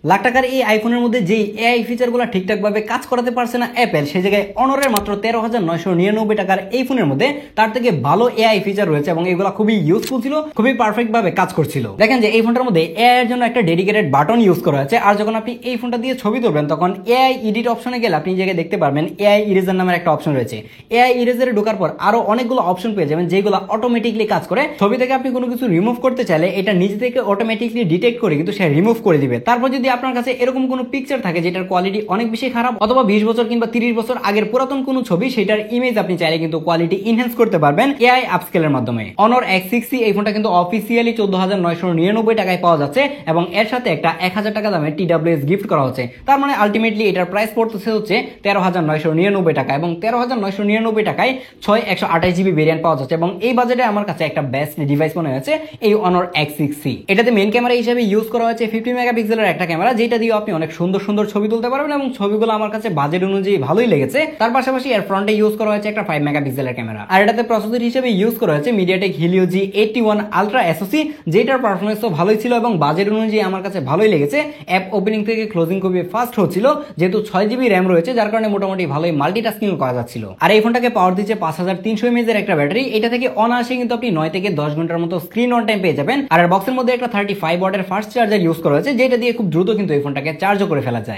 লাখ টাকার এই আইফোনের মধ্যে যে এআই ফিচারগুলো ঠিকঠাকভাবে কাজ করাতে পারছে না অ্যাপেল, সেই জায়গায় অনরের মাত্র 13,999 টাকার এই ফোনের মধ্যে তার থেকে ভালো এআই ফিচার রয়েছে এবং এগুলো খুবই ইউজফুল ছিল, খুবই পারফেক্ট ভাবে কাজ করছিল। দেখেন যে এই ফোনটার মধ্যে এআই এর জন্য একটা ডেডিকেটেড বাটন ইউজ করা হয়েছে, আর যখন আপনি এই ফোনটা দিয়ে ছবি তুলবেন তখন এআই এডিট অপশনে গেলে আপনি জায়গায় দেখতে পারবেন এআই ইরেজার নামের একটা অপশন রয়েছে। এআই ইরেজারে ঢোকার পর আরো অনেকগুলো অপশন পেয়ে যাবেন যেগুলো অটোমেটিকলি কাজ করে। ছবি থেকে আপনি কোনো কিছু রিমুভ করতে চাইলে এটা নিজে থেকে অটোমেটিকলি ডিটেক্ট করে কিন্তু সে রিমুভ করে দিবে। তারপর যদি আপনার কাছে এরকম কোনো পিকচার থাকে যেটার কোয়ালিটি অনেক বেশি খারাপ অথবা 20 বছর কিংবা 30 বছর আগের পুরাতন কোনো ছবি, সেটার ইমেজ আপনি চাইলে কিন্তু কোয়ালিটি এনহ্যান্স করতে পারবেন এআই আপস্কেলের মাধ্যমে। অনর X6C এই ফোনটা কিন্তু অফিসিয়ালি 14,999 টাকায় পাওয়া যাচ্ছে এবং এর সাথে একটা 1000 টাকা দামে TWS গিফট করা হচ্ছে। তার মানে আলটিমেটলি এটার প্রাইস পড়তেছে হচ্ছে 13,999 টাকা এবং 13,999 টাকায় 6/128GB ভেরিয়েন্ট পাওয়া যাচ্ছে এবং এই বাজেটে আমার কাছে একটা বেস্ট ডিভাইস মনে হয়েছে এই অনর X6C। এটাতে মেইন ক্যামেরা হিসেবে ইউজ করা হয়েছে 50 মেগাপিক্সেলের একটা ক্যামেরা, যেটা দিয়ে আপনি অনেক সুন্দর সুন্দর ছবি তুলতে পারবেন এবং ছবিগুলো আমার কাছে বাজেট অনুযায়ী ভালোই লেগেছে। তার পাশাপাশি এর ফ্রন্টে ইউজ করা হয়েছে একটা 5 মেগাপিক্সেলের ক্যামেরা, আর এটাতে প্রসেসর হিসেবে ইউজ করা হয়েছে MediaTek Helio G81 Ultra SoC, যেটার পারফরমেন্সও ভালোই ছিল এবং বাজেট অনুযায়ী আমার কাছে ভালোই লেগেছে। অ্যাপ ওপেনিং থেকে ক্লোজিং খুবই ফাস্ট হচ্ছিল, যেহেতু 6GB র্যাম রয়েছে যার কারণে মোটামুটি ভালোই মাল্টিটাস্কিং করা যাচ্ছিল। আর এই ফোনটাকে পাওয়ার দিচ্ছে 5300 mAh এর একটা ব্যাটারি। এটা থেকে অনায়াসে কিন্তু আপনি 9 থেকে 10 ঘন্টার মতো স্ক্রিন অন টাইম পেয়ে যাবেন। আর বক্সের মধ্যে একটা 35 ওয়াটের ফাস্ট চার্জার ইউজ করা হয়েছে, যেটা দিয়ে খুব দ্রুত কিন্তু এই ফোনটাকে চার্জও করে ফেলা যায়।